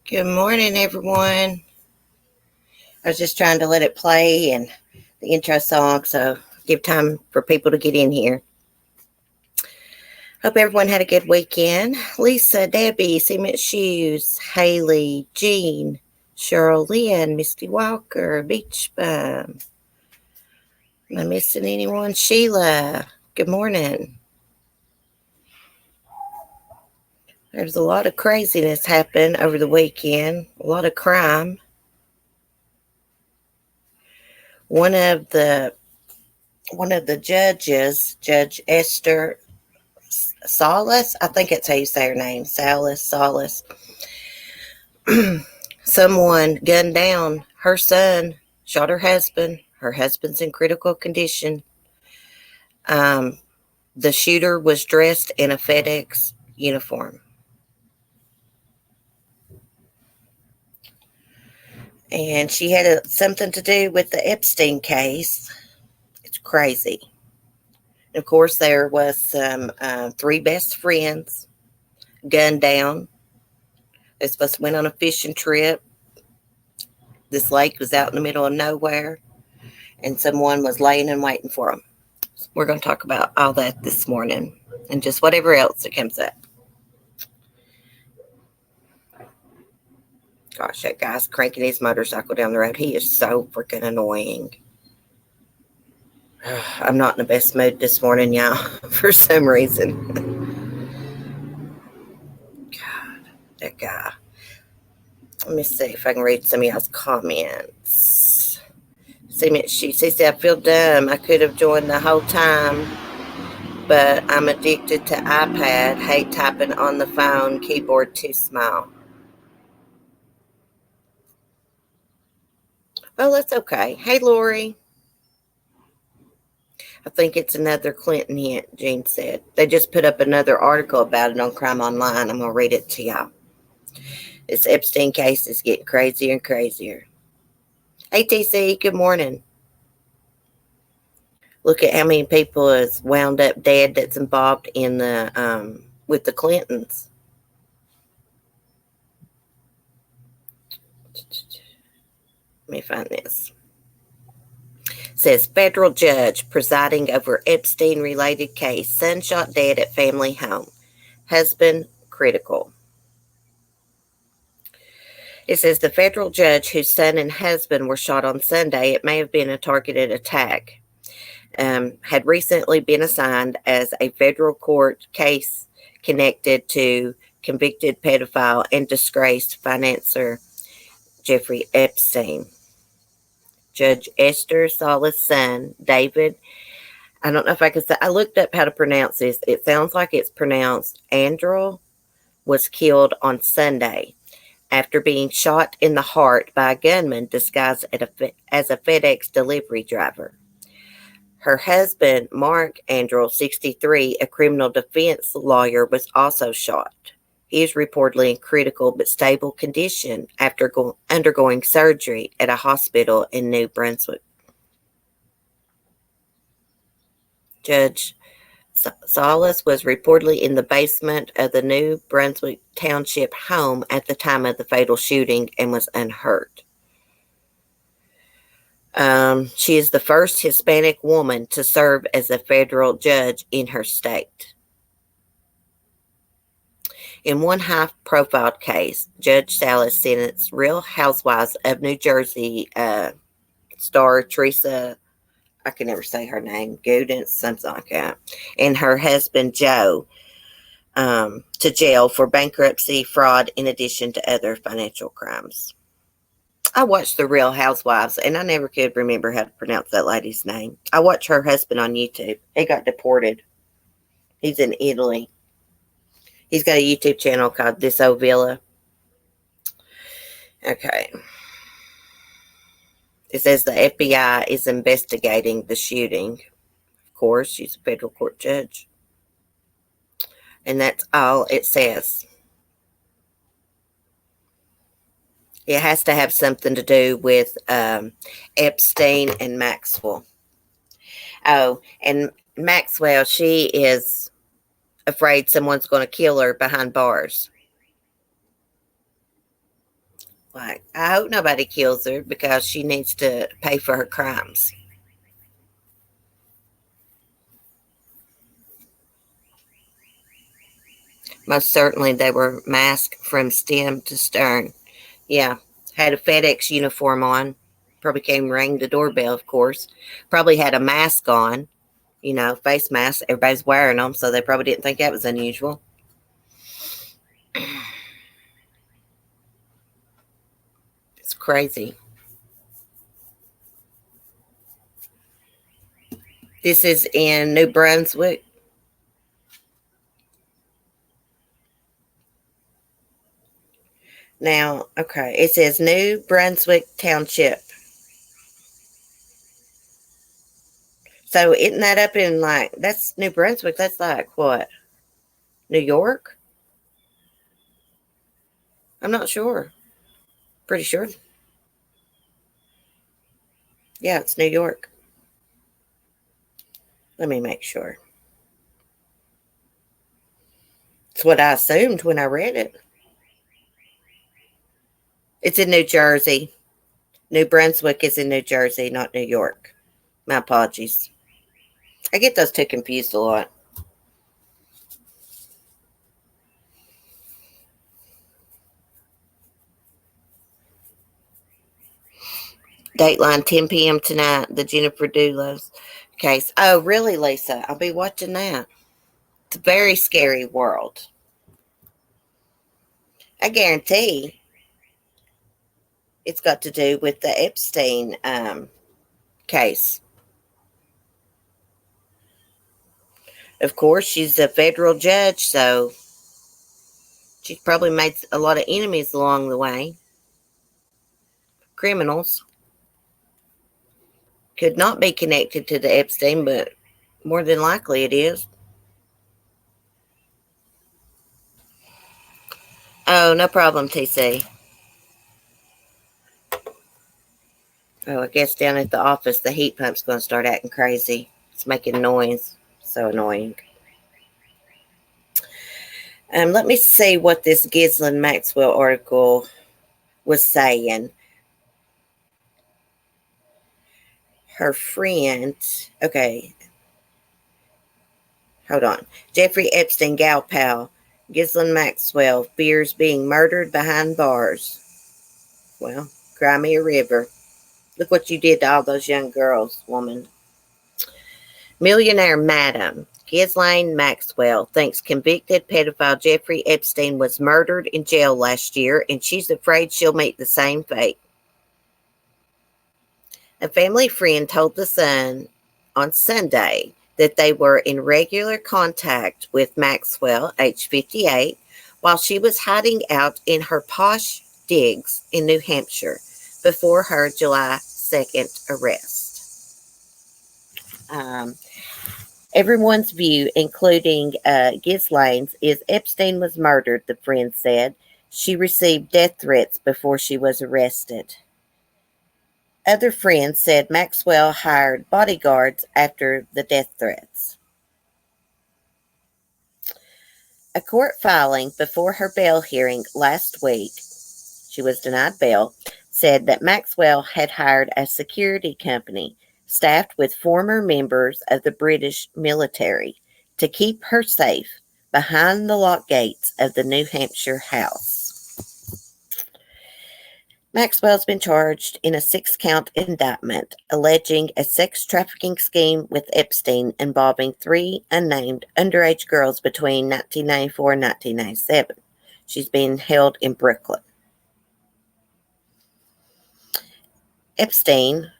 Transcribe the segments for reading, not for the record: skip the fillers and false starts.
Good morning, everyone. I was just trying to let it play and the intro song, so give time for people to get in here. Hope everyone had a good weekend. Lisa, Debbie, Cement Shoes, Haley, Jean, Cheryl Lynn, Misty Walker, Beach Bum. Am I missing anyone? Sheila, good morning. There's a lot of craziness happened over the weekend, a lot of crime. One of the judges, Judge Esther Salas, I think it's how you say her name, Salas. Someone gunned down her son, shot her husband. Her husband's in critical condition. The shooter was dressed in a FedEx uniform. And she had something to do with the Epstein case. It's crazy. Of course, there was some three best friends gunned down. They supposed to went on a fishing trip. This lake was out in the middle of nowhere, and someone was laying and waiting for them. We're going to talk about all that this morning and just whatever else that comes up. Gosh, that guy's cranking his motorcycle down the road. He is so freaking annoying. I'm not in the best mood this morning, y'all, for some reason. God, that guy. Let me see if I can read some of y'all's comments. She said, I feel dumb. I could have joined the whole time, but I'm addicted to iPad. Hate typing on the phone. Keyboard too small. Well, that's okay. Hey, Lori. I think it's another Clinton hint, Jean said. They just put up another article about it on Crime Online. I'm going to read it to y'all. This Epstein case is getting crazier and crazier. Hey, TC, good morning. Look at how many people is wound up dead that's involved in the with the Clintons. Let me find this. It says federal judge presiding over Epstein-related case. Son shot dead at family home. Husband critical. It says the federal judge whose son and husband were shot on Sunday, it may have been a targeted attack, had recently been assigned as a federal court case connected to convicted pedophile and disgraced financier Jeffrey Epstein. Judge Esther Salas' son, David, I don't know if I can say, I looked up how to pronounce this. It sounds like it's pronounced Andrew, was killed on Sunday after being shot in the heart by a gunman disguised as a FedEx delivery driver. Her husband, Mark Andrew, 63, a criminal defense lawyer, was also shot. He is reportedly in critical but stable condition after undergoing surgery at a hospital in New Brunswick. Judge Salas was reportedly in the basement of the New Brunswick Township home at the time of the fatal shooting and was unhurt. She is the first Hispanic woman to serve as a federal judge in her state. In one high-profile case, Judge Salas sentenced Real Housewives of New Jersey star Teresa, I can never say her name, Gooden, something like that, and her husband Joe to jail for bankruptcy, fraud, in addition to other financial crimes. I watched The Real Housewives, and I never could remember how to pronounce that lady's name. I watched her husband on YouTube. He got deported. He's in Italy. He's got a YouTube channel called This Old Villa. Okay. It says the FBI is investigating the shooting. Of course, she's a federal court judge. And that's all it says. It has to have something to do with Epstein and Maxwell. Oh, and Maxwell, she is afraid someone's going to kill her behind bars. Like, I hope nobody kills her because she needs to pay for her crimes. Most certainly they were masked from stem to stern. Yeah. Had a FedEx uniform on. Probably came ring the doorbell, of course. Probably had a mask on, face mask. Everybody's wearing them, so they probably didn't think that was unusual. It's crazy. This is in New Brunswick. Now, okay, it says New Brunswick Township. So isn't that up in that's New Brunswick? That's like what? New York? I'm not sure. Pretty sure. Yeah, it's New York. Let me make sure. It's what I assumed when I read it. It's in New Jersey. New Brunswick is in New Jersey, not New York. My apologies. I get those two confused a lot. Dateline 10 p.m. tonight, the Jennifer Dulos case. Oh, really, Lisa? I'll be watching that. It's a very scary world. I guarantee it's got to do with the Epstein case. Of course, she's a federal judge, so she's probably made a lot of enemies along the way. Criminals. Could not be connected to the Epstein, but more than likely it is. Oh, no problem, TC. Oh, I guess down at the office, the heat pump's going to start acting crazy. It's making noise. So annoying. Let me see what this Ghislaine Maxwell article was saying. Her friend, okay, hold on. Jeffrey Epstein gal pal, Ghislaine Maxwell fears being murdered behind bars. Well, cry me a river. Look what you did to all those young girls, woman. Millionaire Madam Ghislaine Maxwell thinks convicted pedophile Jeffrey Epstein was murdered in jail last year, and she's afraid she'll meet the same fate. A family friend told The Sun on Sunday that they were in regular contact with Maxwell, age 58, while she was hiding out in her posh digs in New Hampshire before her July 2nd arrest. Everyone's view, including Ghislaine's, is Epstein was murdered, the friend said. She received death threats before she was arrested. Other friends said Maxwell hired bodyguards after the death threats. A court filing before her bail hearing last week, she was denied bail, said that Maxwell had hired a security company staffed with former members of the British military to keep her safe behind the locked gates of the New Hampshire house. Maxwell's been charged in a 6-count indictment alleging a sex trafficking scheme with Epstein involving 3 unnamed underage girls between 1994 and 1997. She's being held in Brooklyn. Epstein,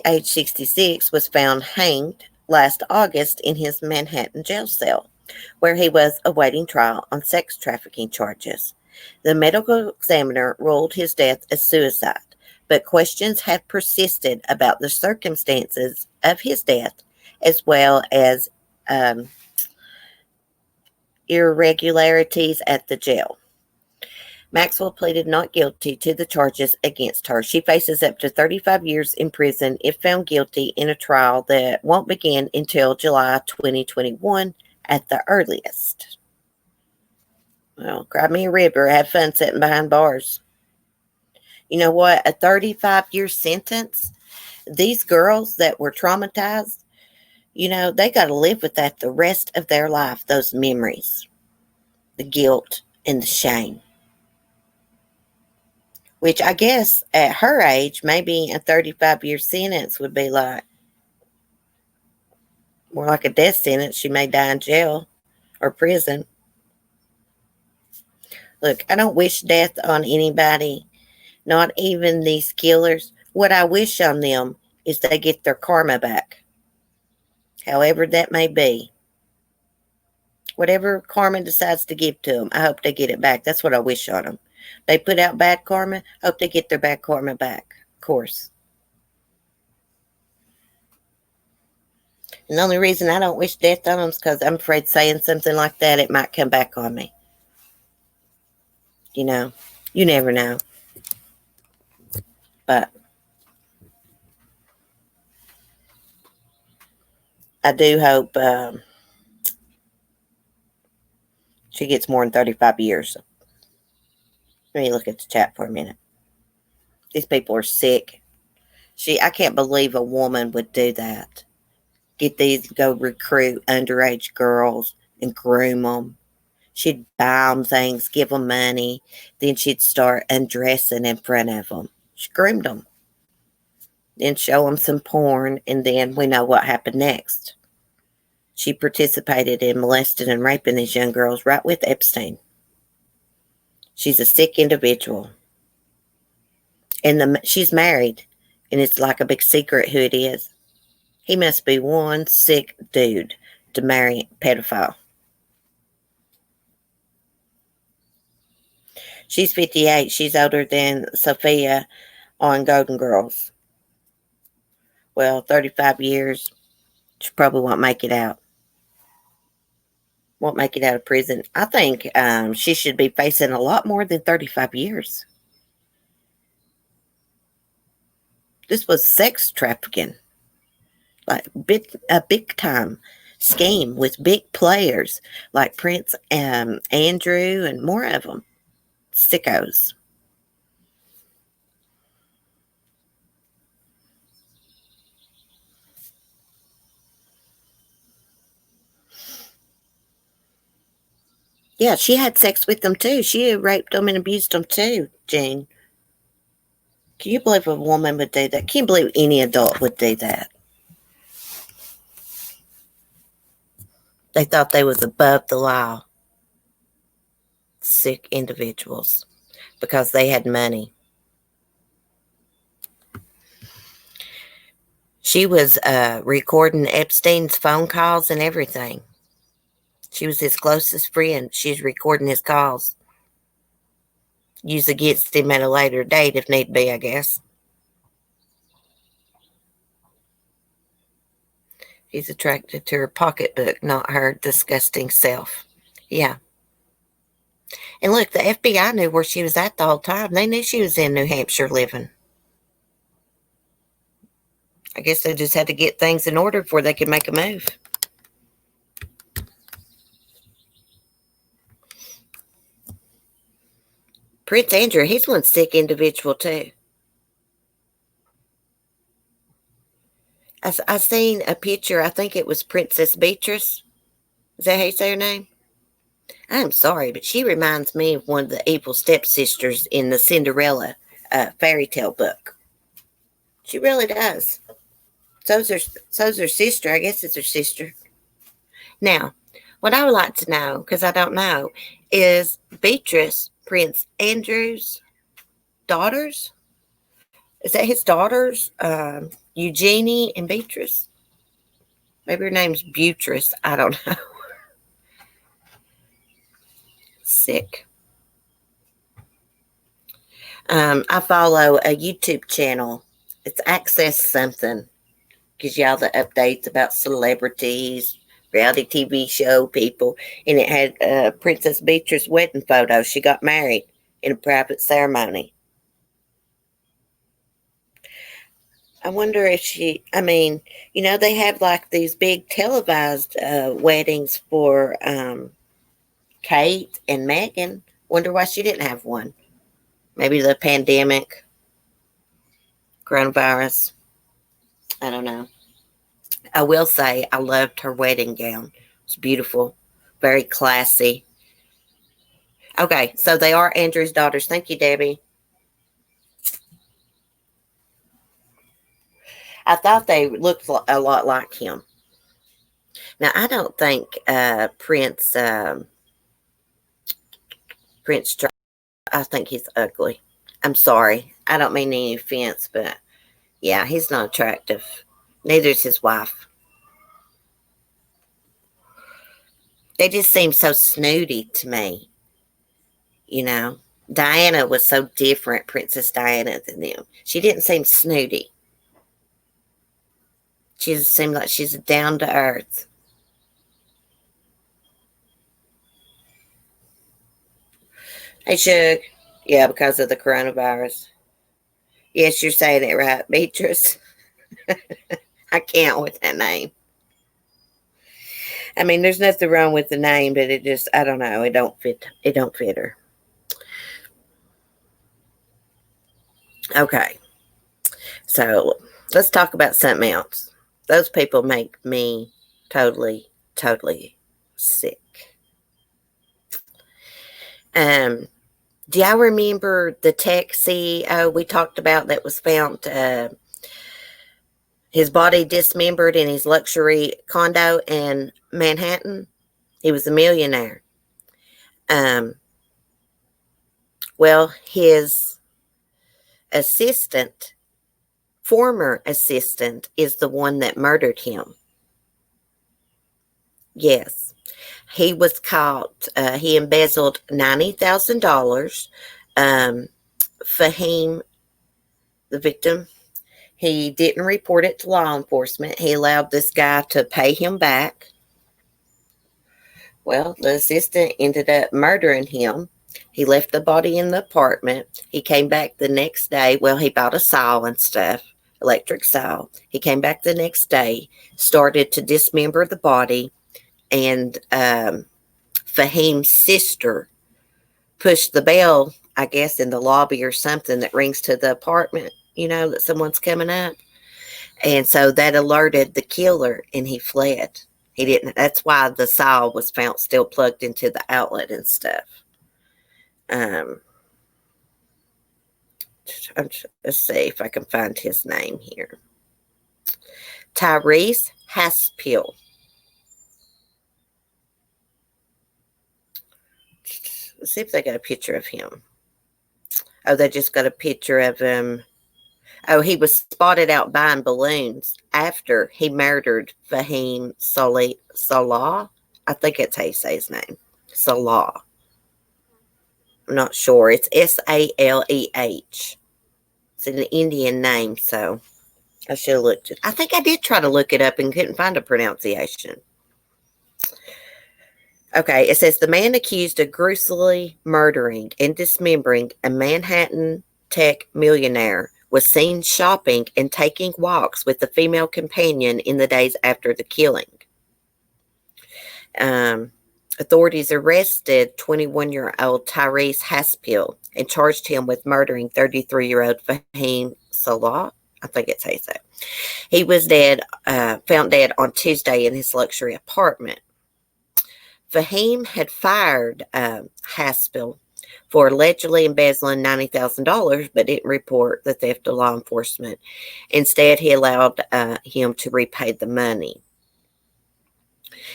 age 66, was found hanged last August in his Manhattan jail cell, where he was awaiting trial on sex trafficking charges. The medical examiner ruled his death as suicide, but questions have persisted about the circumstances of his death, as well as irregularities at the jail. Maxwell pleaded not guilty to the charges against her. She faces up to 35 years in prison if found guilty in a trial that won't begin until July 2021 at the earliest. Well, cry me a river. Have fun sitting behind bars. You know what? A 35-year sentence. These girls that were traumatized, they got to live with that the rest of their life, those memories, the guilt, and the shame. Which I guess at her age, maybe a 35-year sentence would be like more like a death sentence. She may die in jail or prison. Look, I don't wish death on anybody, not even these killers. What I wish on them is they get their karma back, however that may be. Whatever karma decides to give to them, I hope they get it back. That's what I wish on them. They put out bad karma, hope they get their bad karma back, of course. And the only reason I don't wish death on them is because I'm afraid saying something like that, it might come back on me. You never know. But I do hope she gets more than 35 years. Let me look at the chat for a minute. These people are sick. I can't believe a woman would do that. Go recruit underage girls and groom them. She'd buy them things, give them money. Then she'd start undressing in front of them. She groomed them. Then show them some porn, and then we know what happened next. She participated in molesting and raping these young girls right with Epstein. She's a sick individual. And she's married, and it's like a big secret who it is. He must be one sick dude to marry a pedophile. She's 58. She's older than Sophia on Golden Girls. Well, 35 years. She probably won't make it out. Won't make it out of prison. I think she should be facing a lot more than 35 years. This was sex trafficking. Like a big time scheme with big players like Prince Andrew and more of them. Sickos. Yeah, she had sex with them too. She raped them and abused them too, Jane. Can you believe a woman would do that? Can you believe any adult would do that? They thought they was above the law. Sick individuals. Because they had money. She was recording Epstein's phone calls and everything. She was his closest friend. She's recording his calls. Use against him at a later date if need be, I guess. He's attracted to her pocketbook, not her disgusting self. Yeah. And look, the FBI knew where she was at the whole time. They knew she was in New Hampshire living. I guess they just had to get things in order before they could make a move. Prince Andrew, he's one sick individual too. I seen a picture. I think it was Princess Beatrice. Is that how you say her name? I'm sorry, but she reminds me of one of the evil stepsisters in the Cinderella fairy tale book. She really does. So's her sister. I guess it's her sister. Now, what I would like to know, because I don't know, is Beatrice Prince Andrew's daughters? Is that his daughters? Eugenie and Beatrice? Maybe her name's Beatrice. I don't know. Sick. I follow a YouTube channel. It's Access Something. Gives you all the updates about celebrities, reality TV show people. And it had Princess Beatrice's wedding photo. She got married in a private ceremony. I wonder if they have like these big televised weddings for Kate and Meghan. Wonder why she didn't have one. Maybe the pandemic. coronavirus. I don't know. I will say I loved her wedding gown. It's beautiful, very classy. Okay, so they are Andrew's daughters. Thank you, Debbie. I thought they looked a lot like him. Now, I don't think Prince, I think he's ugly. I'm sorry. I don't mean any offense, but yeah, he's not attractive. Neither is his wife. They just seem so snooty to me. You know, Diana was so different, Princess Diana, than them. She didn't seem snooty. She just seemed like she's down to earth. Hey, Shug. Yeah, because of the coronavirus. Yes, you're saying it right, Beatrice. I can't with that name. I mean, there's nothing wrong with the name, but it just, I don't know, it don't fit her. Okay. So let's talk about something else. Those people make me totally, totally sick. Do y'all remember the tech CEO we talked about that was found his body dismembered in his luxury condo in Manhattan? He was a millionaire. Well, his former assistant, is the one that murdered him. Yes. He was caught. He embezzled $90,000. Fahim, the victim, he didn't report it to law enforcement. He allowed this guy to pay him back. Well, the assistant ended up murdering him. He left the body in the apartment. He came back the next day. Well, he bought a saw and stuff, electric saw. He came back the next day, started to dismember the body, and Fahim's sister pushed the bell, I guess, in the lobby or something that rings to the apartment, that someone's coming up. And so that alerted the killer, and he fled. That's why the saw was found still plugged into the outlet and stuff. Let's see if I can find his name here. Tyrese Haspel. Let's see if they got a picture of him. Oh, they just got a picture of him. Oh, he was spotted out buying balloons after he murdered Fahim Salah. I think that's how you say his name. Salah. I'm not sure. It's Saleh. It's an Indian name, so I should have looked it. I think I did try to look it up and couldn't find a pronunciation. Okay, it says the man accused of gruesomely murdering and dismembering a Manhattan tech millionaire was seen shopping and taking walks with the female companion in the days after the killing. Authorities arrested 21-year-old Tyrese Haspel and charged him with murdering 33-year-old Fahim Salah. I think it's how you say it. He was found dead on Tuesday in his luxury apartment. Fahim had fired Haspel for allegedly embezzling $90,000, but didn't report the theft to law enforcement. Instead, he allowed him to repay the money.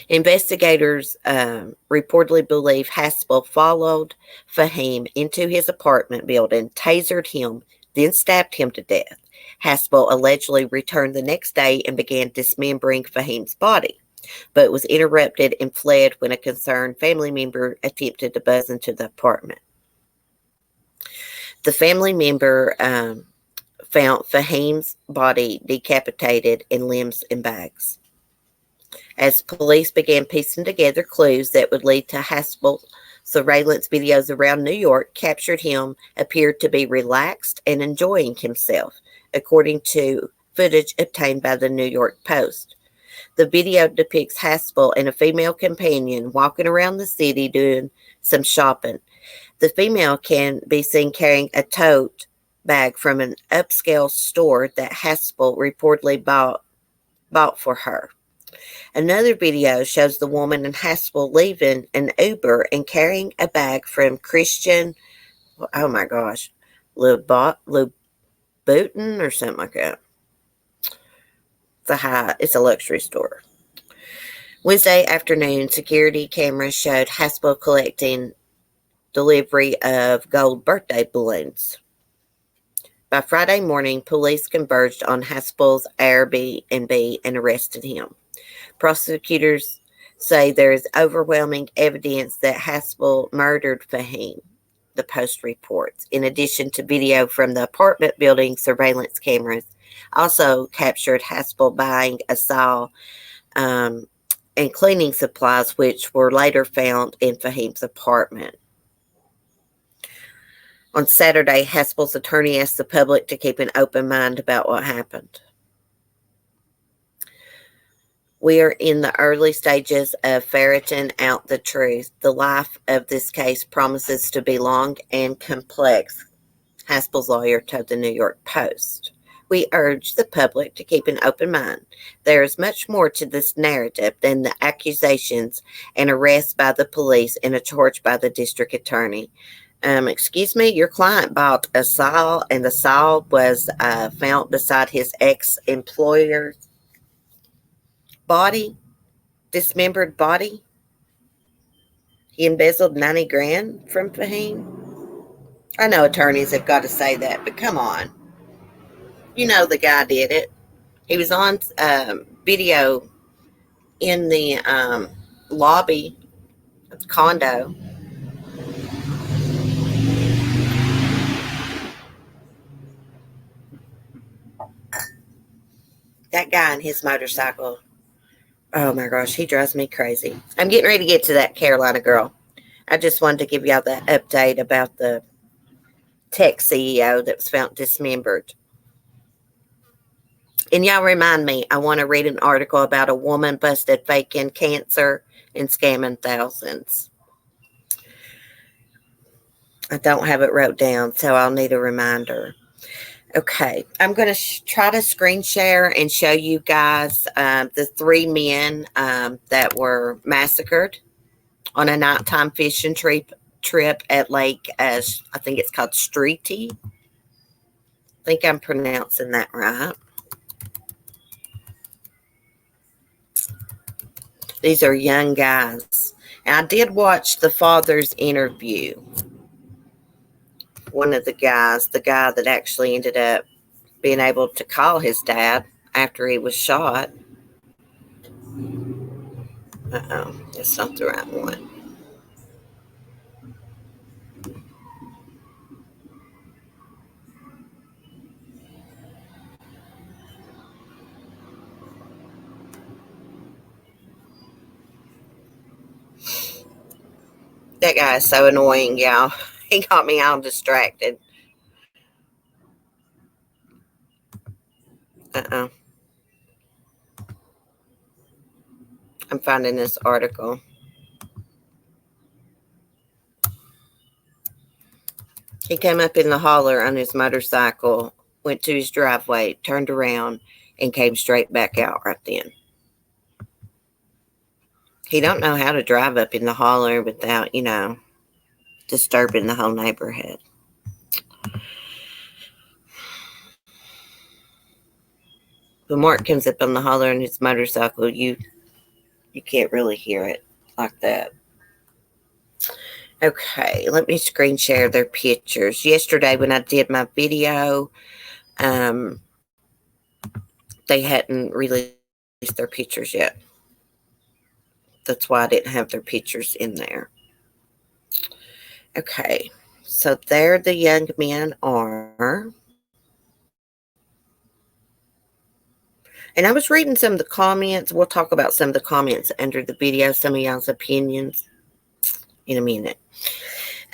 Investigators reportedly believe Haspel followed Fahim into his apartment building, tasered him, then stabbed him to death. Haspel allegedly returned the next day and began dismembering Fahim's body, but was interrupted and fled when a concerned family member attempted to buzz into the apartment. The family member found Fahim's body decapitated and limbs in bags. As police began piecing together clues that would lead to Haspel, surveillance videos around New York captured him appeared to be relaxed and enjoying himself, according to footage obtained by the New York Post. The video depicts Haspel and a female companion walking around the city doing some shopping. The female can be seen carrying a tote bag from an upscale store that Haspel reportedly bought for her. Another video shows the woman and Haspel leaving an Uber and carrying a bag from Christian, oh my gosh, Louboutin or something like that. It's a luxury store. Wednesday afternoon, security cameras showed Haspel collecting delivery of gold birthday balloons. By Friday morning, police converged on Haspel's Airbnb and arrested him. Prosecutors say there is overwhelming evidence that Haspel murdered Fahim, the Post reports, in addition to video from the apartment building surveillance cameras also captured Haspel buying a saw and cleaning supplies, which were later found in Fahim's apartment. On Saturday, Haspel's attorney asked the public to keep an open mind about what happened. We are in the early stages of ferreting out the truth. The life of this case promises to be long and complex, Haspel's lawyer told the New York Post. We urge the public to keep an open mind. There is much more to this narrative than the accusations and arrests by the police and a charge by the district attorney. Excuse me, your client bought a saw, and the saw was found beside his ex-employer's body, dismembered body. He embezzled 90 grand from Fahim. I know attorneys have got to say that, but come on. You know the guy did it. He was on video in the lobby of the condo. That guy and his motorcycle. Oh my gosh, he drives me crazy. I'm getting ready to get to that Carolina girl. I just wanted to give y'all that update about the tech CEO that was found dismembered. And y'all remind me, I want to read an article about a woman busted faking cancer and scamming thousands. I don't have it wrote down, so I'll need a reminder. Okay, I'm going to try to screen share and show you guys the 3 men that were massacred on a nighttime fishing trip at Lake, I think it's called Streety. I think I'm pronouncing that right. These are young guys. And I did watch the father's interview. One of the guys, the guy that actually ended up being able to call his dad after he was shot. Uh-oh, that's not the right one. That guy is so annoying, y'all. He got me all distracted. Uh-oh. I'm finding this article. He came up in the holler on his motorcycle, went to his driveway, turned around, and came straight back out right then. He don't know how to drive up in the holler without, disturbing the whole neighborhood. When Mark comes up on the holler on his motorcycle, you can't really hear it like that. Okay, let me screen share their pictures. Yesterday when I did my video, they hadn't released their pictures yet. That's why I didn't have their pictures in there. Okay, so there the young men are. And I was reading some of the comments. We'll talk about some of the comments under the video, some of y'all's opinions in a minute.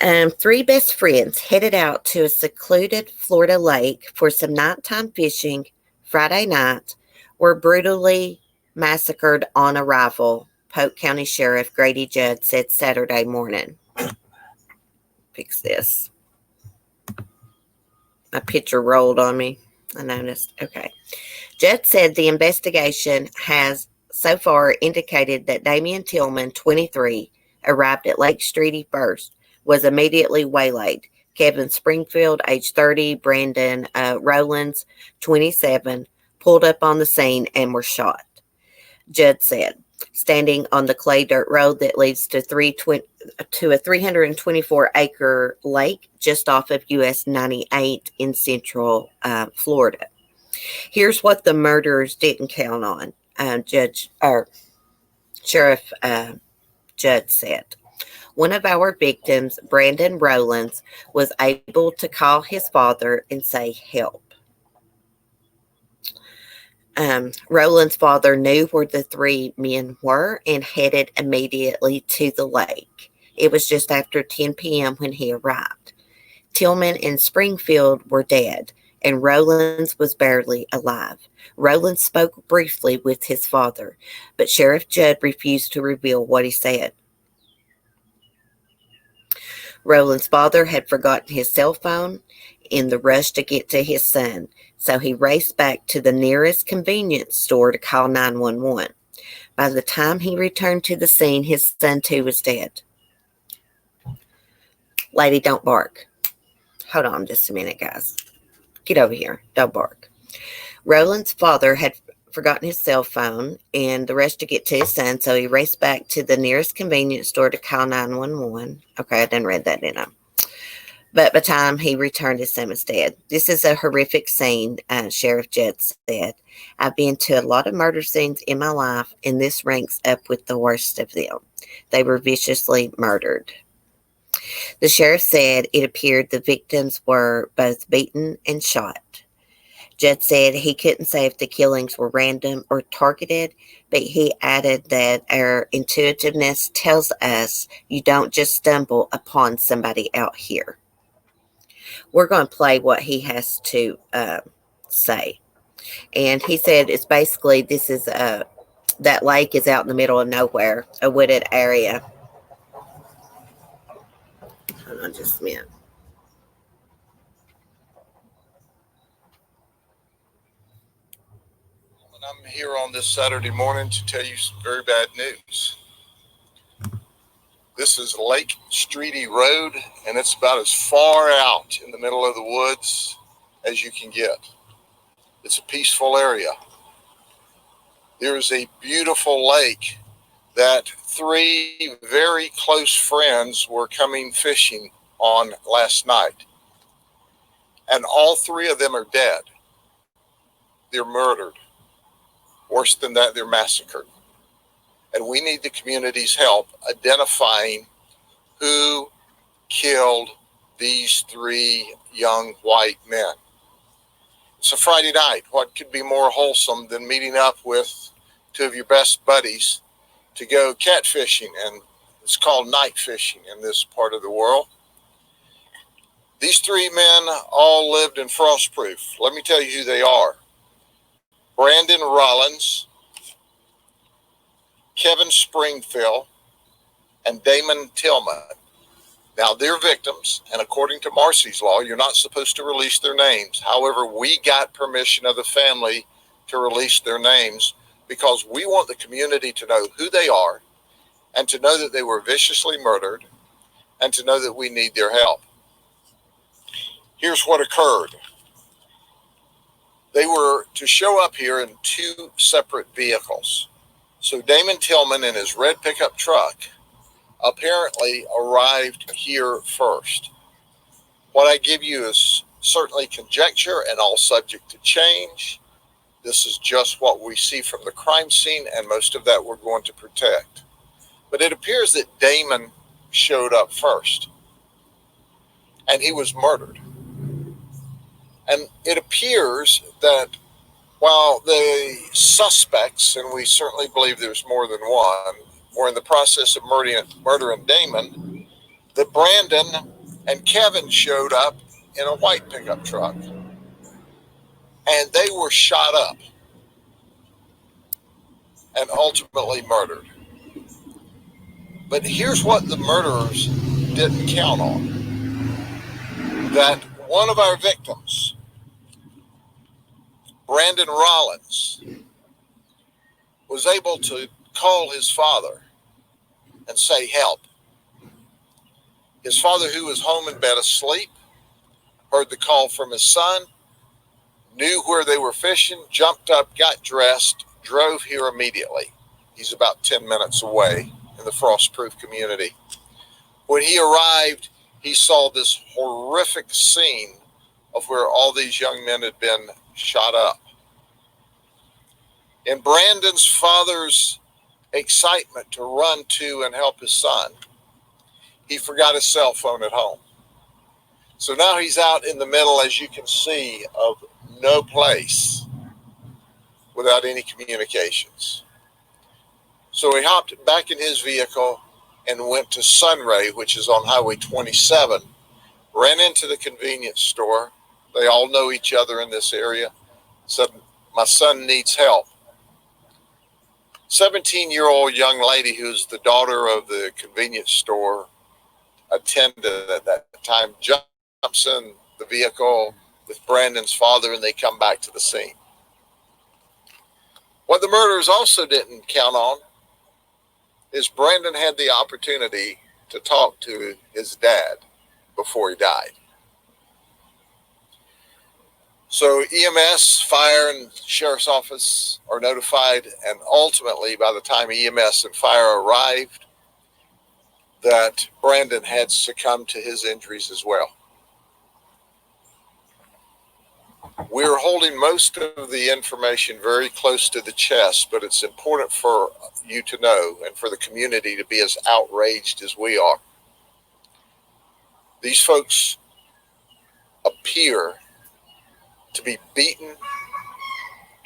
3 best friends headed out to a secluded Florida lake for some nighttime fishing Friday night were brutally massacred on arrival, Polk County Sheriff Grady Judd said Saturday morning. Fix this. My picture rolled on me. I noticed. Okay. Judd said the investigation has so far indicated that Damian Tillman, 23, arrived at Lake Streety first, was immediately waylaid. Kevin Springfield, age 30, Brandon Rowlands, 27, pulled up on the scene and were shot. Judd said, standing on the clay dirt road that leads to a 324-acre lake just off of US 98 in central Florida. Here's what the murderers didn't count on. Sheriff Judd said. One of our victims, Brandon Rowlands, was able to call his father and say, help. Rowland's father knew where the three men were and headed immediately to the lake. It was just after 10 p.m. when he arrived. Tillman and Springfield were dead, and Rowlands was barely alive. Rowlands spoke briefly with his father, but Sheriff Judd refused to reveal what he said. Rowland's father had forgotten his cell phone in the rush to get to his son, so he raced back to the nearest convenience store to call 911. By the time he returned to the scene, his son too was dead. Lady, don't bark. Hold on just a minute, guys. Get over here. Don't bark. Rowland's father had forgotten his cell phone and the rush to get to his son, so he raced back to the nearest convenience store to call 911. Okay, I didn't read that, didn't I? But by the time he returned, his son was dead. This is a horrific scene, Sheriff Judd said. I've been to a lot of murder scenes in my life, and this ranks up with the worst of them. They were viciously murdered. The sheriff said it appeared the victims were both beaten and shot. Judd said he couldn't say if the killings were random or targeted, but he added that our intuitiveness tells us you don't just stumble upon somebody out here. We're going to play what he has to say. And he said it's basically that lake is out in the middle of nowhere, a wooded area. Hold on just a minute. I'm here on this Saturday morning to tell you some very bad news. This is Lake Streety Road, and it's about as far out in the middle of the woods as you can get. It's a peaceful area. There is a beautiful lake that three very close friends were coming fishing on last night. And all three of them are dead. They're murdered. Worse than that, they're massacred. And we need the community's help identifying who killed these three young white men. It's a Friday night. What could be more wholesome than meeting up with two of your best buddies to go catfishing? And it's called night fishing in this part of the world. These three men all lived in Frostproof. Let me tell you who they are. Brandon Rollins, Kevin Springfield, and Damon Tillman. Now, they're victims, and according to Marcy's law, you're not supposed to release their names. However, we got permission of the family to release their names because we want the community to know who they are and to know that they were viciously murdered and to know that we need their help. Here's what occurred. They were to show up here in two separate vehicles. So Damon Tillman in his red pickup truck apparently arrived here first. What I give you is certainly conjecture and all subject to change. This is just what we see from the crime scene, and most of that we're going to protect. But it appears that Damon showed up first, and he was murdered. And it appears that while the suspects, and we certainly believe there's more than one, were in the process of murdering Damon, that Brandon and Kevin showed up in a white pickup truck. And they were shot up and ultimately murdered. But here's what the murderers didn't count on. That One of our victims, Brandon Rollins, was able to call his father and say help. His father, who was home in bed asleep, heard the call from his son, knew where they were fishing, jumped up, got dressed, drove here immediately. He's about 10 minutes away in the Frostproof community. When he arrived, he saw this horrific scene of where all these young men had been shot up. In Brandon's father's excitement to run to and help his son, he forgot his cell phone at home. So now he's out in the middle, as you can see, of no place without any communications. So he hopped back in his vehicle and went to Sunray, which is on Highway 27, ran into the convenience store. They all know each other in this area. Said, my son needs help. 17-year-old young lady who's the daughter of the convenience store attendant at that time jumps in the vehicle with Brandon's father, and they come back to the scene. What the murderers also didn't count on is Brandon had the opportunity to talk to his dad before he died. So EMS, fire, and sheriff's office are notified, and ultimately, by the time EMS and fire arrived, that Brandon had succumbed to his injuries as well. We're holding most of the information very close to the chest, but it's important for you to know and for the community to be as outraged as we are. These folks appear to be beaten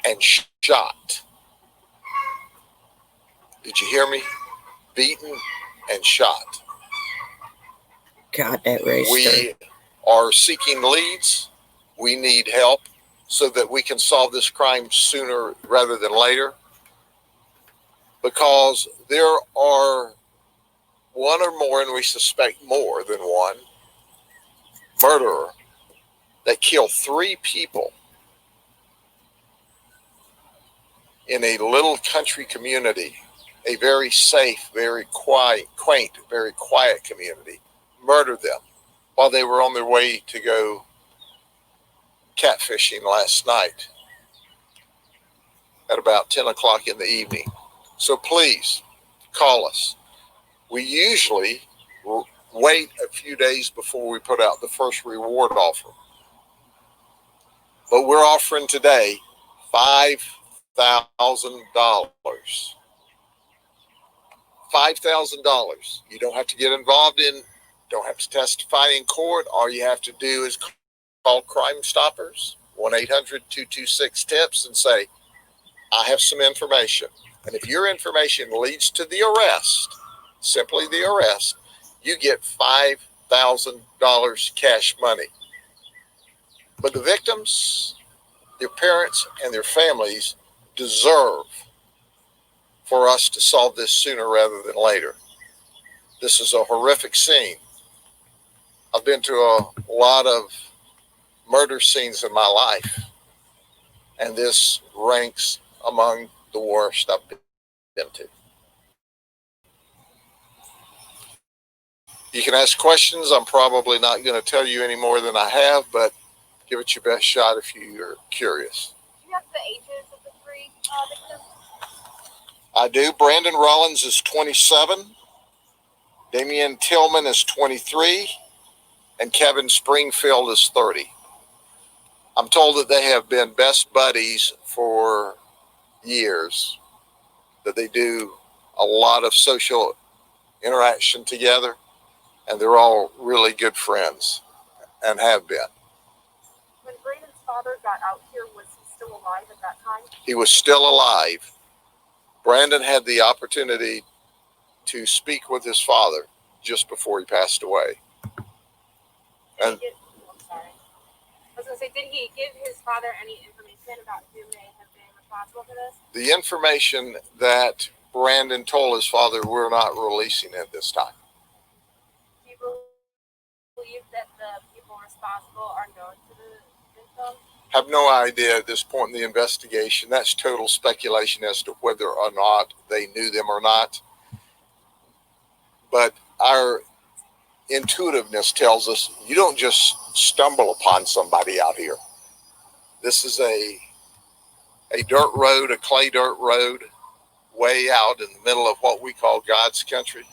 and shot. Did you hear me? Beaten and shot. God, that register. We are seeking leads. We need help so that we can solve this crime sooner rather than later, because there are one or more, and we suspect more than one, murderer that killed 3 people in a little country community, a very safe, very quiet, quaint, very quiet community, murdered them while they were on their way to go catfishing last night at about 10 o'clock in the evening. So please call us. We usually wait a few days before we put out the first reward offer, but we're offering today $5,000. $5,000. You don't have to get involved don't have to testify in court. All you have to do is call Crime Stoppers, 1-800-226-TIPS, and say, I have some information. And if your information leads to the arrest, simply the arrest, you get $5,000 cash money. But the victims, their parents, and their families deserve for us to solve this sooner rather than later. This is a horrific scene. I've been to a lot of murder scenes in my life, and this ranks among the worst I've been to. You can ask questions. I'm probably not going to tell you any more than I have, but give it your best shot if you're curious. Do you have the ages of the 3 victims? I do. Brandon Rollins is 27. Damian Tillman is 23. And Kevin Springfield is 30. I'm told that they have been best buddies for years, that they do a lot of social interaction together, and they're all really good friends and have been. When Brandon's father got out here, was he still alive at that time? He was still alive. Brandon had the opportunity to speak with his father just before he passed away. I'm sorry. I was going to say, did he give his father any information about who may have been responsible for this? The information that Brandon told his father, we're not releasing at this time. Do you believe that the people responsible responsible are known to the victim? Have no idea at this point in the investigation. That's total speculation as to whether or not they knew them or not. But our intuitiveness tells us you don't just stumble upon somebody out here. This is a dirt road, a clay dirt road, way out in the middle of what we call God's country,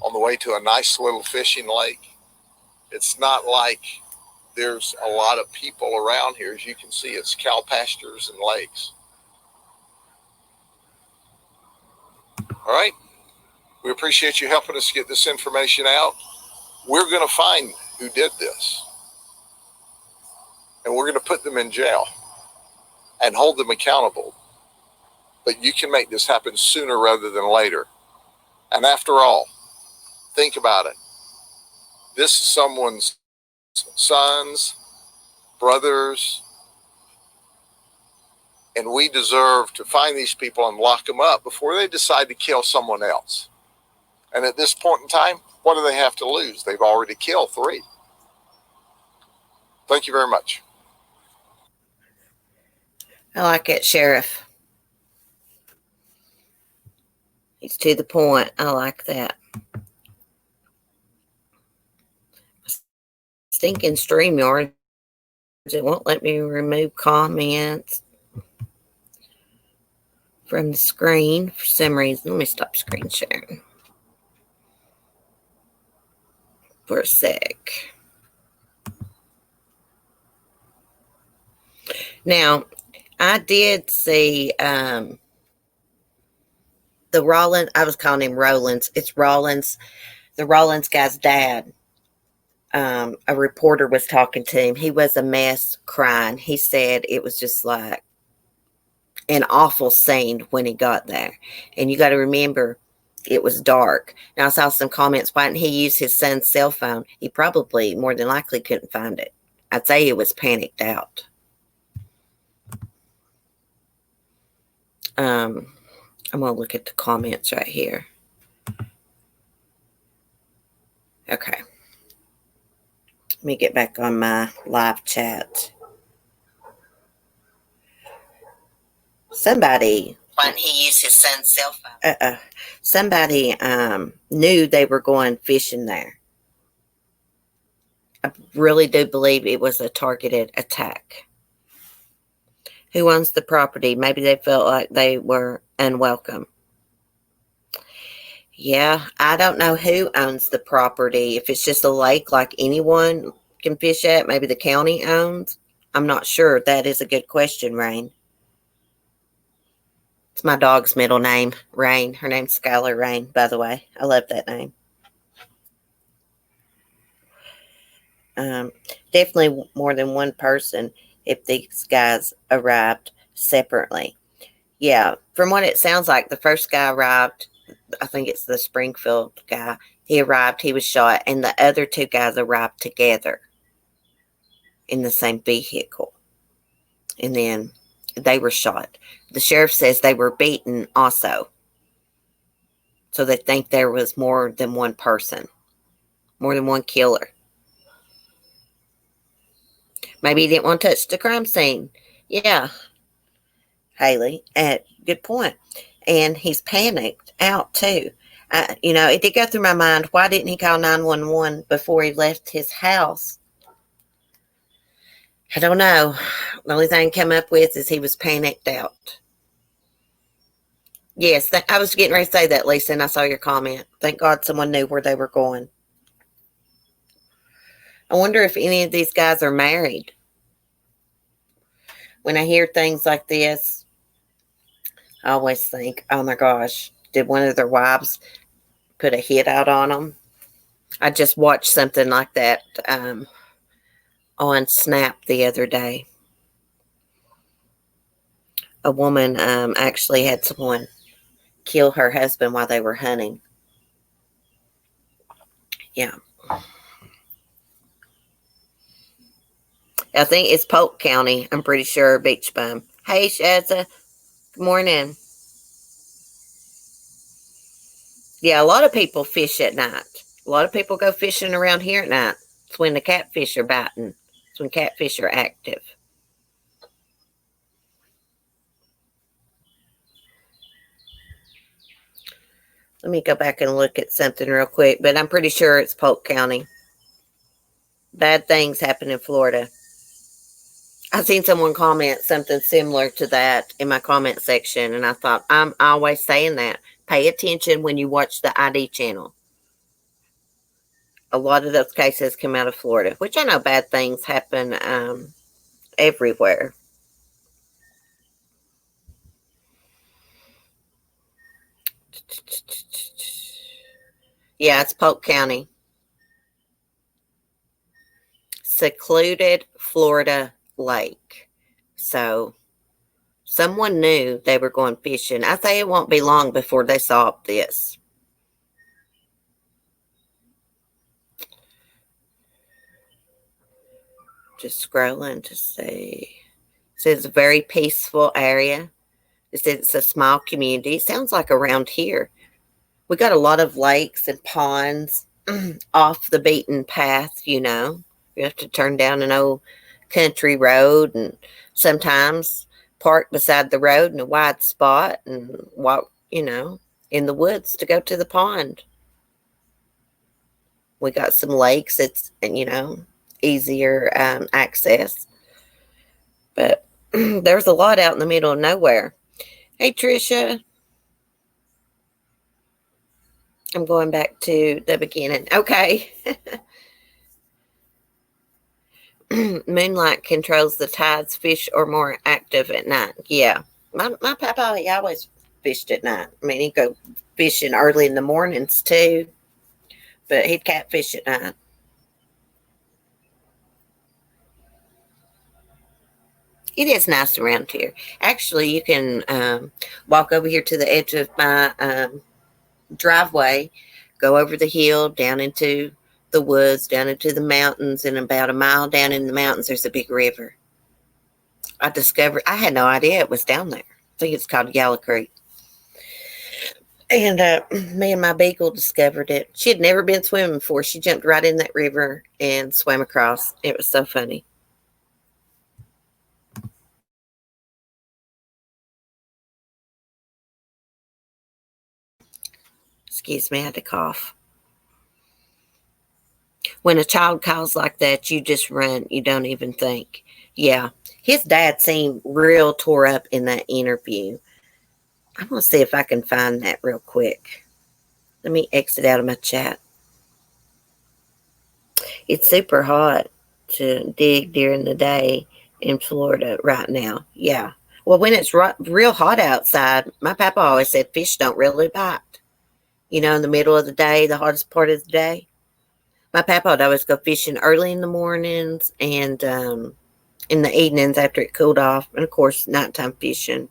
on the way to a nice little fishing lake. It's not like there's a lot of people around here. As you can see, it's cow pastures and lakes. All right. We appreciate you helping us get this information out. We're going to find who did this. And we're going to put them in jail and hold them accountable. But you can make this happen sooner rather than later. And after all, think about it. This is someone's sons, brothers, and we deserve to find these people and lock them up before they decide to kill someone else. And at this point in time, what do they have to lose? They've already killed 3. Thank you very much. I like it, Sheriff. He's to the point. I like that. Stinking StreamYard. It won't let me remove comments from the screen for some reason. Let me stop screen sharing for a sec. Now, I did see the Rollins, I was calling him Rollins. It's Rollins, the Rollins guy's dad. A reporter was talking to him. He was a mess crying. He said it was just like an awful scene when he got there. And you got to remember, it was dark. Now, I saw some comments. Why didn't he use his son's cell phone? He probably, more than likely, couldn't find it. I'd say he was panicked out. I'm going to look at the comments right here. Okay. Let me get back on my live chat. Somebody. Why didn't he use his son's cell phone? Somebody knew they were going fishing there. I really do believe it was a targeted attack. Who owns the property? Maybe they felt like they were unwelcome. Yeah, I don't know who owns the property. If it's just a lake like anyone can fish at, maybe the county owns. I'm not sure. That is a good question, Rain. It's my dog's middle name, Rain. Her name's Skylar Rain, by the way. I love that name. Definitely more than one person if these guys arrived separately. Yeah, from what it sounds like, the first guy arrived, I think it's the Springfield guy. He arrived, he was shot, and the other 2 guys arrived together in the same vehicle. And then they were shot. The sheriff says they were beaten also. So they think there was more than one person, more than one killer. Maybe he didn't want to touch the crime scene. Yeah, Haley, good point. And he's panicked out too. It did go through my mind. Why didn't he call 911 before he left his house? I don't know. The only thing I come up with is he was panicked out. Yes, I was getting ready to say that, Lisa, and I saw your comment. Thank God someone knew where they were going. I wonder if any of these guys are married. When I hear things like this, I always think, oh my gosh, did one of their wives put a hit out on them? I just watched something like that on Snap the other day. A woman actually had someone kill her husband while they were hunting. Yeah. I think it's Polk County. I'm pretty sure, Beach Bum. Hey, Shazza. Good morning. Yeah, a lot of people fish at night. A lot of people go fishing around here at night. It's when the catfish are biting. It's when catfish are active. Let me go back and look at something real quick, but I'm pretty sure it's Polk County. Bad things happen in Florida. I've seen someone comment something similar to that in my comment section, and I thought, I'm always saying that. Pay attention when you watch the ID channel. A lot of those cases come out of Florida, which I know bad things happen everywhere. Yeah, it's Polk County. Secluded Florida lake. So someone knew they were going fishing. I say it won't be long before they saw this. Just scrolling to see. It says a very peaceful area. It says it's a small community. It sounds like around here. We got a lot of lakes and ponds off the beaten path, you know. You have to turn down an old country road and sometimes park beside the road in a wide spot and walk, you know, in the woods to go to the pond. We got some lakes. It's, you know, easier access. But there's a lot out in the middle of nowhere. Hey, Tricia. I'm going back to the beginning. Okay. Moonlight controls the tides. Fish are more active at night. Yeah. My papa, he always fished at night. I mean, he'd go fishing early in the mornings too, but he'd catfish at night. It is nice around here. Actually, you can walk over here to the edge of my driveway, go over the hill, down into the woods, down into the mountains, and about a mile down in the mountains, there's a big river. I had no idea it was down there. I think it's called Yellow Creek. And me and my beagle discovered it. She had never been swimming before. She jumped right in that river and swam across. It was so funny. Excuse me, I had to cough. When a child calls like that, you just run. You don't even think. Yeah. His dad seemed real tore up in that interview. I'm going to see if I can find that real quick. Let me exit out of my chat. It's super hot to dig during the day in Florida right now. Yeah. Well, when it's real hot outside, my papa always said fish don't really bite. You know, in the middle of the day, the hottest part of the day. My papa would always go fishing early in the mornings and in the evenings after it cooled off. And, of course, nighttime fishing.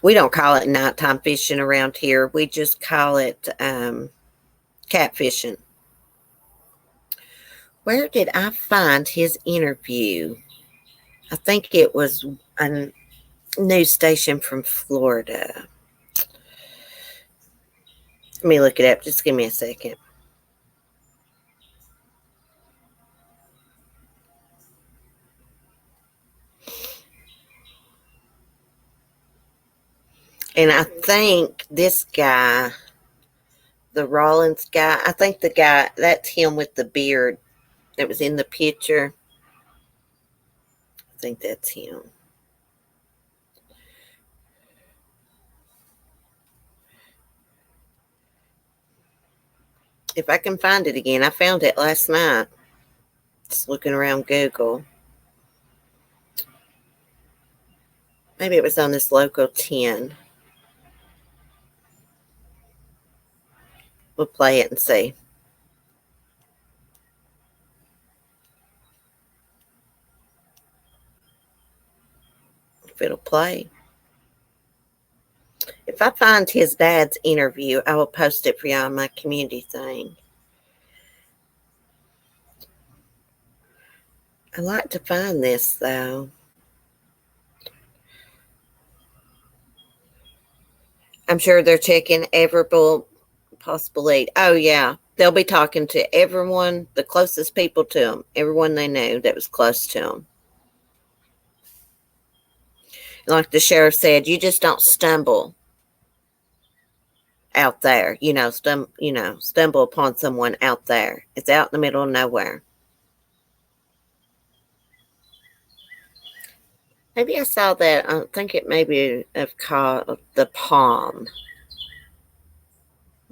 We don't call it nighttime fishing around here. We just call it catfishing. Where did I find his interview? I think it was a news station from Florida. Let me look it up. Just give me a second. And I think this guy, the Rollins guy, I think the guy, that's him with the beard that was in the picture. I think that's him. If I can find it again, I found it last night. Just looking around Google. Maybe it was on this Local 10. We'll play it and see if it'll play. If I find his dad's interview, I will post it for y'all on my community thing. I like to find this, though. I'm sure they're checking every possible lead. Oh, yeah. They'll be talking to everyone, the closest people to them, everyone they knew that was close to them. Like the sheriff said, you just don't stumble out there, stumble upon someone out there. It's out in the middle of nowhere. Maybe I saw that. I think it maybe have called the Palm.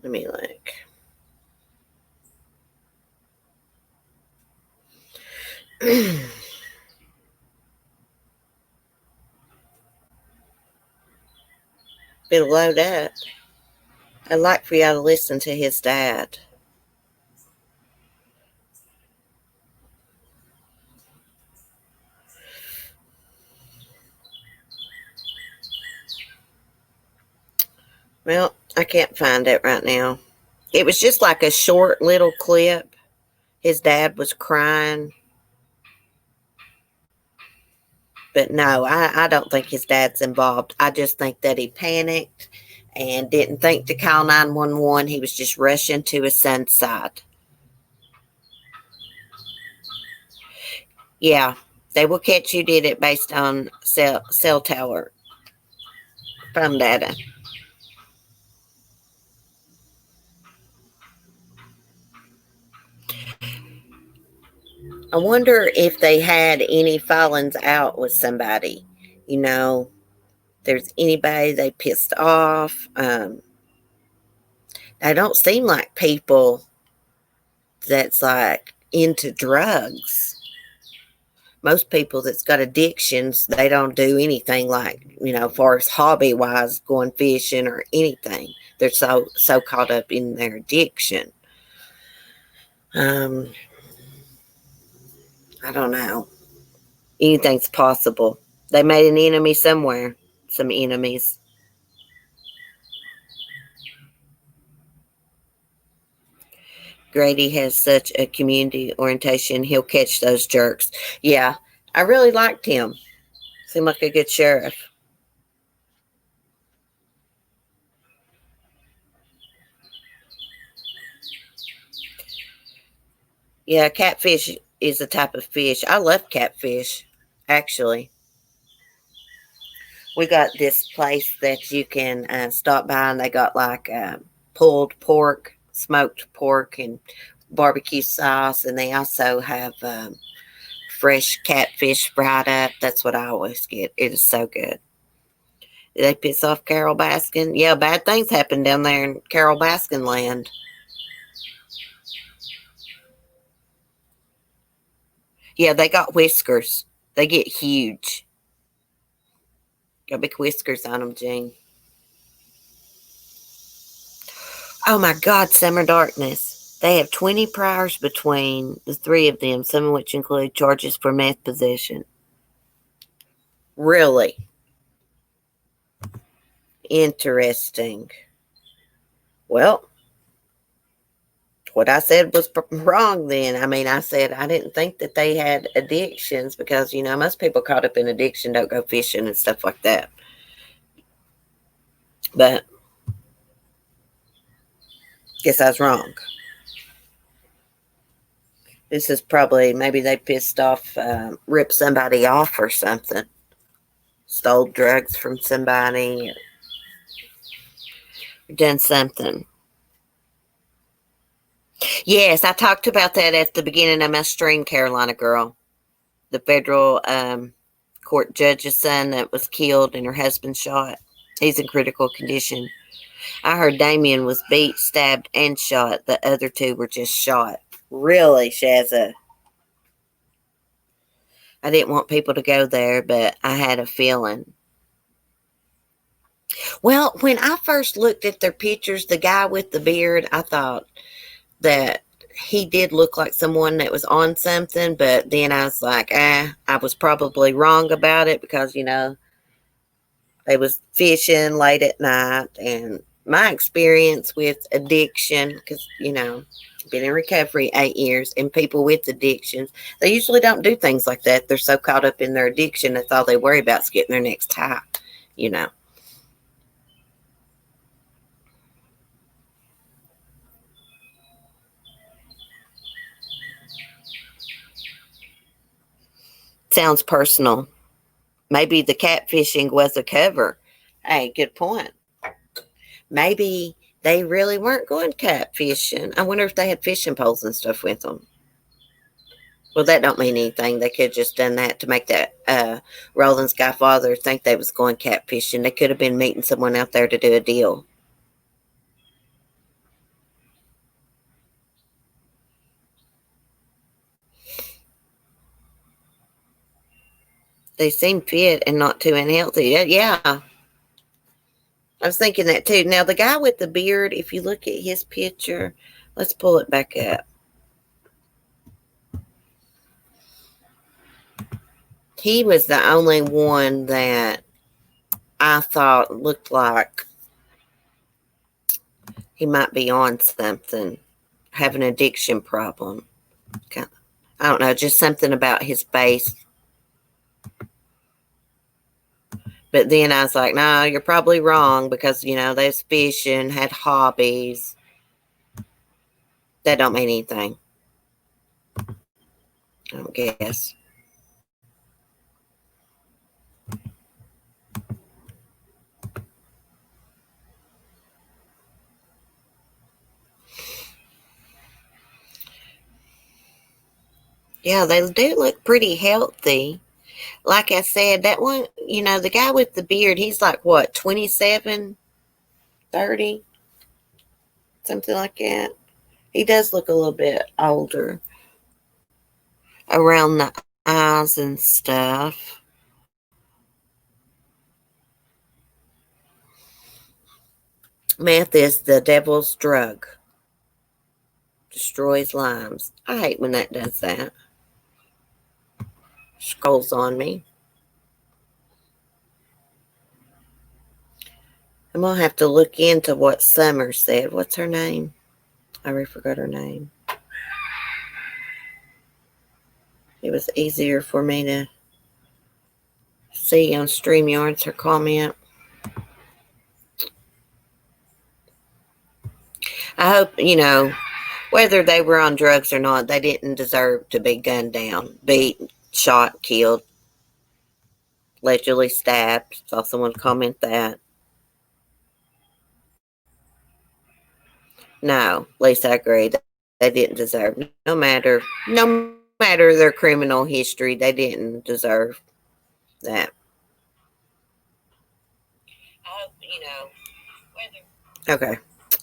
Let me look. It'll load up. I'd like for y'all to listen to his dad. Well, I can't find it right now. It was just like a short little clip. His dad was crying. But no, I don't think his dad's involved. I just think that he panicked and didn't think to call 911. He was just rushing to his son's side. Yeah, they will catch who did it based on cell tower phone data. I wonder if they had any fallings out with somebody. There's anybody they pissed off. They don't seem like people that's like into drugs. Most people that's got addictions, they don't do anything like, as far as hobby wise, going fishing or anything. They're so caught up in their addiction. I don't know. Anything's possible. They made an enemy somewhere. Some enemies. Grady has such a community orientation. He'll catch those jerks. Yeah, I really liked him. Seemed like a good sheriff. Yeah, catfish is a type of fish. I love catfish, actually. We got this place that you can stop by, and they got like pulled pork, smoked pork, and barbecue sauce, and they also have fresh catfish fried up. That's what I always get. It is so good. Did they piss off Carol Baskin? Yeah, bad things happen down there in Carol Baskin land. Yeah, they got whiskers. They get huge. Got big whiskers on them, Jean. Oh my God, Summer Darkness. They have 20 priors between the three of them, some of which include charges for meth possession. Really? Interesting. Well, what I said was wrong then. I mean, I said I didn't think that they had addictions because, most people caught up in addiction don't go fishing and stuff like that. But guess I was wrong. This is probably, maybe they pissed off, ripped somebody off or something. Stole drugs from somebody. Or done something. Yes, I talked about that at the beginning of my stream, Carolina Girl. The federal court judge's son that was killed and her husband shot. He's in critical condition. I heard Damien was beat, stabbed, and shot. The other two were just shot. Really, Shazza? I didn't want people to go there, but I had a feeling. Well, when I first looked at their pictures, the guy with the beard, I thought that he did look like someone that was on something, but then I was like, I was probably wrong about it because, they was fishing late at night, and my experience with addiction, because, been in recovery 8 years, and people with addictions, they usually don't do things like that. They're so caught up in their addiction, that's all they worry about is getting their next high, sounds personal. Maybe the catfishing was a cover. Hey, good point. Maybe they really weren't going catfishing. I wonder if they had fishing poles and stuff with them. Well, that don't mean anything. They could have just done that to make that Roland's godfather think they was going catfishing. They could have been meeting someone out there to do a deal. They seem fit and not too unhealthy. Yeah. I was thinking that too. Now, the guy with the beard, if you look at his picture, let's pull it back up. He was the only one that I thought looked like he might be on something, have an addiction problem. I don't know, just something about his face. But then I was like, no, you're probably wrong because, they was fishing, had hobbies. That don't mean anything. I don't guess. Yeah, they do look pretty healthy. Like I said, that one, the guy with the beard, he's like, what, 27, 30? Something like that. He does look a little bit older around the eyes and stuff. Meth is the devil's drug. Destroys lives. I hate when that does that. Scrolls on me. I'm going to have to look into what Summer said. What's her name? I already forgot her name. It was easier for me to see on StreamYards her comment. I hope, whether they were on drugs or not, they didn't deserve to be gunned down, beat, shot, killed, allegedly stabbed. Saw someone comment that. No, at least I agree. They didn't deserve. No matter their criminal history, they didn't deserve that. I hope, whether. Okay,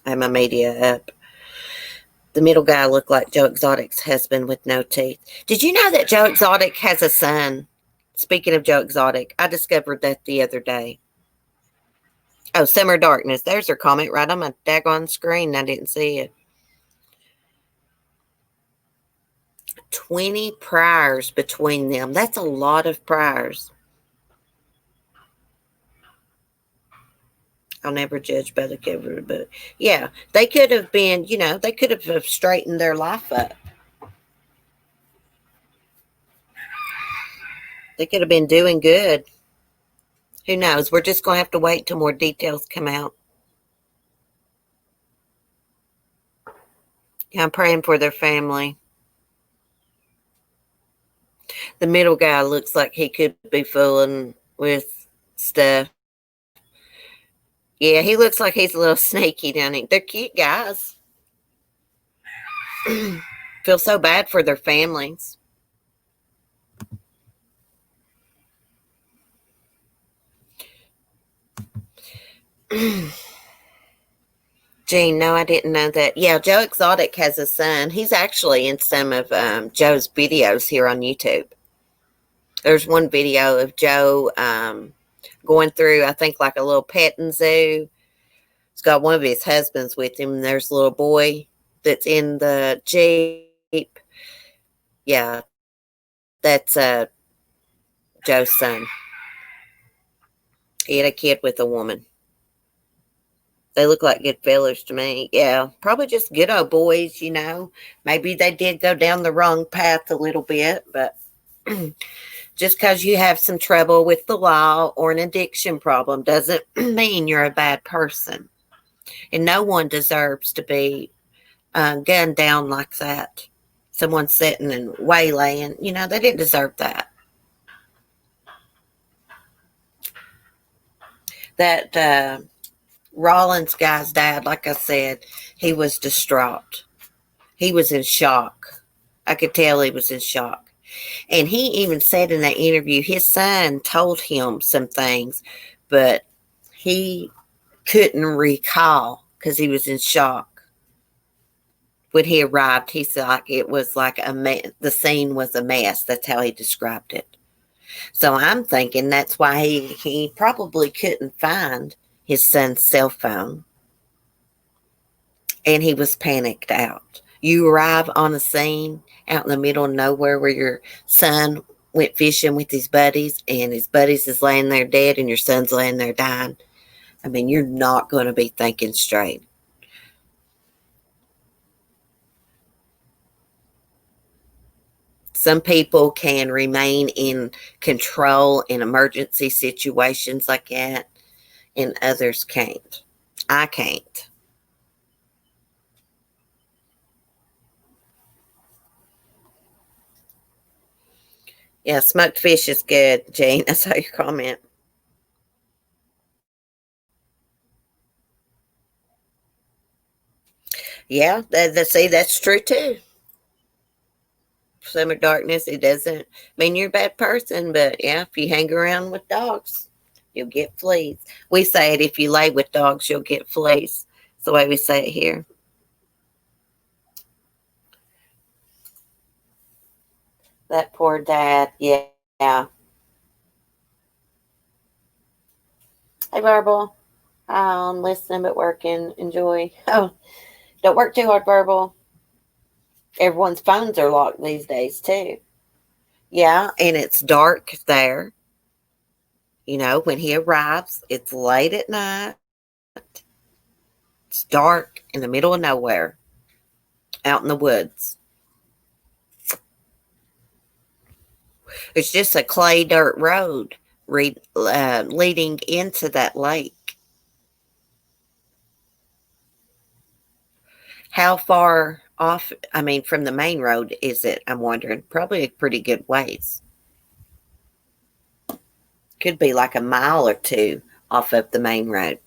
I have my media up. The middle guy looked like Joe Exotic's husband with no teeth. Did you know that Joe Exotic has a son? Speaking of Joe Exotic, I discovered that the other day. Oh, Summer Darkness. There's her comment right on my daggone screen. I didn't see it. 20 priors between them. That's a lot of priors. I'll never judge by the cover, but yeah, they could have been, they could have straightened their life up. They could have been doing good. Who knows? We're just going to have to wait till more details come out. Yeah, I'm praying for their family. The middle guy looks like he could be fooling with stuff. Yeah, he looks like he's a little sneaky, doesn't he? They're cute guys. Feel so bad for their families. Gene, no, I didn't know that. Yeah, Joe Exotic has a son. He's actually in some of Joe's videos here on YouTube. There's one video of Joe going through, I think, like a little petting zoo. He's got one of his husbands with him. There's a little boy that's in the Jeep. Yeah, that's Joe's son. He had a kid with a woman. They look like good fellas to me. Yeah, probably just good old boys, Maybe they did go down the wrong path a little bit, but just because you have some trouble with the law or an addiction problem doesn't mean you're a bad person. And no one deserves to be gunned down like that. Someone sitting and waylaying, they didn't deserve that. That Rollins guy's dad, like I said, he was distraught. He was in shock. I could tell he was in shock. And he even said in that interview, his son told him some things, but he couldn't recall because he was in shock. When he arrived, he said like it was like the scene was a mess. That's how he described it. So I'm thinking that's why he probably couldn't find his son's cell phone. And he was panicked out. You arrive on a scene out in the middle of nowhere where your son went fishing with his buddies and his buddies is laying there dead and your son's laying there dying. I mean, you're not going to be thinking straight. Some people can remain in control in emergency situations like that, and others can't. I can't. Yeah, smoked fish is good, Jane. I saw your comment. Yeah, see, that's true too. Summer darkness, it doesn't mean you're a bad person, but yeah, if you hang around with dogs, you'll get fleas. We say it, if you lay with dogs, you'll get fleas. It's the way we say it here. That poor dad, yeah. Hey, Verbal. I'm listening but working. Enjoy. Oh, don't work too hard, Verbal. Everyone's phones are locked these days, too. Yeah, and it's dark there. You know, when he arrives, it's late at night. It's dark in the middle of nowhere, out in the woods. It's just a clay dirt road leading into that lake. How far off, I mean, from the main road is it? I'm wondering. Probably a pretty good ways. Could be like a mile or two off of the main road.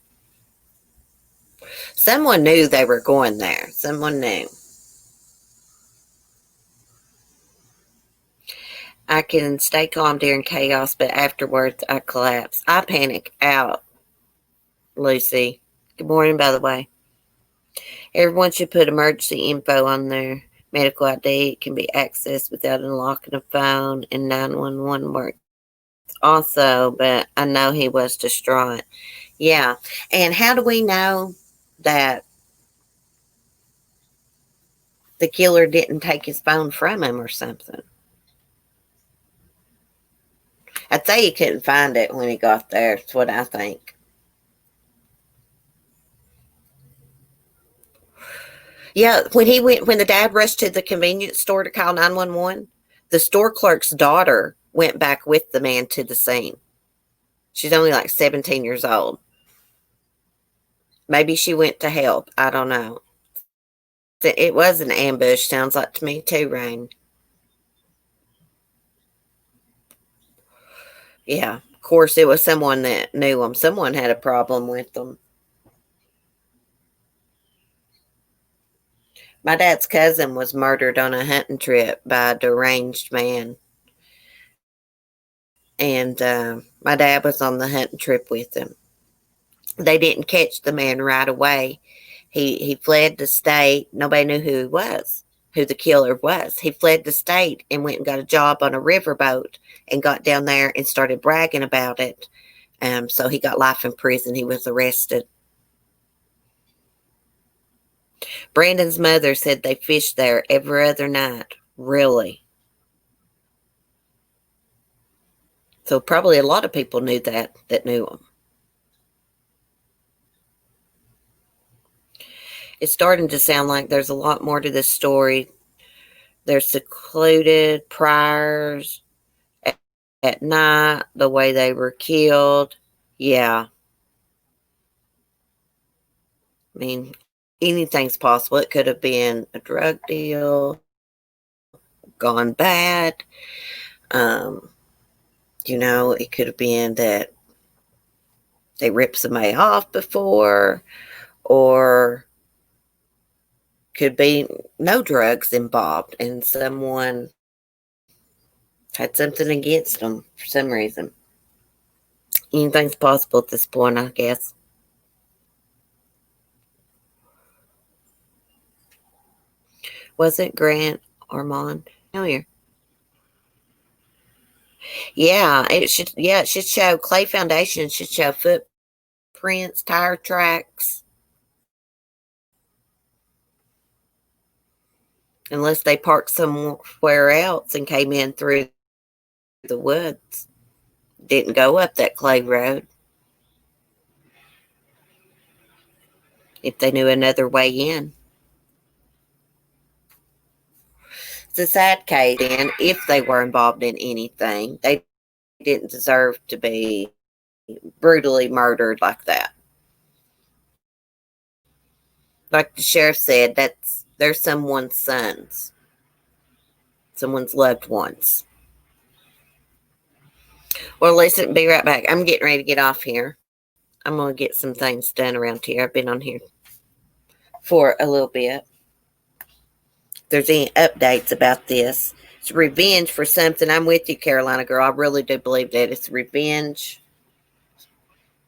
Someone knew they were going there. Someone knew. I can stay calm during chaos, but afterwards I collapse. I panic out, Lucy. Good morning, by the way. Everyone should put emergency info on their medical ID. It can be accessed without unlocking a phone, and 911 works also, but I know he was distraught. Yeah. And how do we know that the killer didn't take his phone from him or something? I'd say he couldn't find it when he got there. That's what I think. Yeah, when the dad rushed to the convenience store to call 911, the store clerk's daughter went back with the man to the scene. She's only like 17 years old. Maybe she went to help. I don't know. It was an ambush, sounds like to me too, Rain. Yeah, of course, it was someone that knew him. Someone had a problem with them. My dad's cousin was murdered on a hunting trip by a deranged man. And my dad was on the hunting trip with him. They didn't catch the man right away. He fled the state. Nobody knew who he was, who the killer was. He fled the state and went and got a job on a riverboat and got down there and started bragging about it. So he got life in prison. He was arrested. Brandon's mother said they fished there every other night. Really? So probably a lot of people knew that knew him. It's starting to sound like there's a lot more to this story. They're secluded priors at night, the way they were killed. Yeah. I mean, anything's possible. It could have been a drug deal, gone bad. It could have been that they ripped somebody off before, or could be no drugs involved and someone had something against them for some reason. Anything's possible at this point, I guess. Was it Grant Armand? Oh, yeah. Yeah, it should. Yeah, it should show Clay Foundation. Should show footprints, tire tracks. Unless they parked somewhere else and came in through the woods. Didn't go up that clay road. If they knew another way in. It's a sad case, and if they were involved in anything, they didn't deserve to be brutally murdered like that. Like the sheriff said, they're someone's sons, someone's loved ones. Well, listen, be right back. I'm getting ready to get off here. I'm going to get some things done around here. I've been on here for a little bit. If there's any updates about this, it's revenge for something. I'm with you, Carolina girl. I really do believe that it's revenge.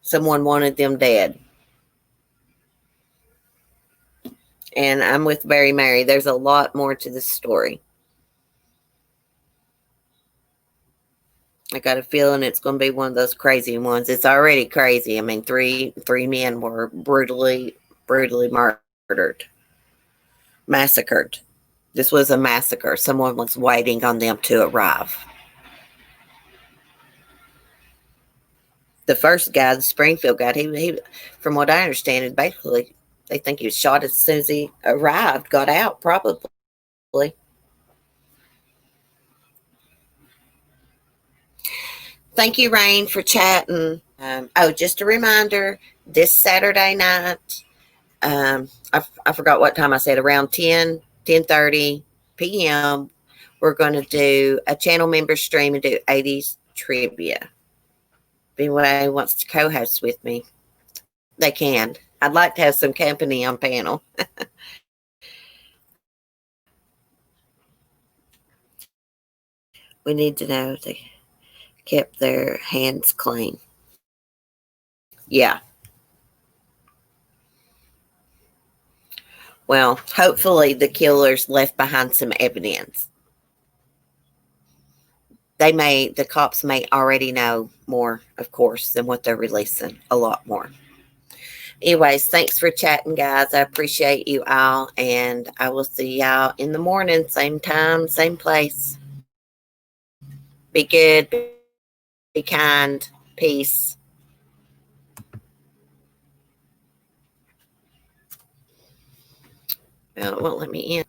Someone wanted them dead. And I'm with Barry Mary. There's a lot more to this story. I got a feeling it's going to be one of those crazy ones. It's already crazy. I mean, three men were brutally murdered, massacred. This was a massacre. Someone was waiting on them to arrive. The first guy, the Springfield guy, he from what I understand, is basically they think he was shot as soon as he arrived, got out, probably. Thank you, Rain, for chatting. Just a reminder, this Saturday night, I forgot what time I said, around 10:30 p.m., we're going to do a channel member stream and do 80s trivia. If anybody wants to co-host with me, they can. I'd like to have some company on panel. We need to know they kept their hands clean. Yeah. Well, hopefully the killers left behind some evidence. The cops may already know more, of course, than what they're releasing. A lot more. Anyways, thanks for chatting, guys. I appreciate you all, and I will see y'all in the morning, same time, same place. Be good, be kind, peace. Well, it won't let me in.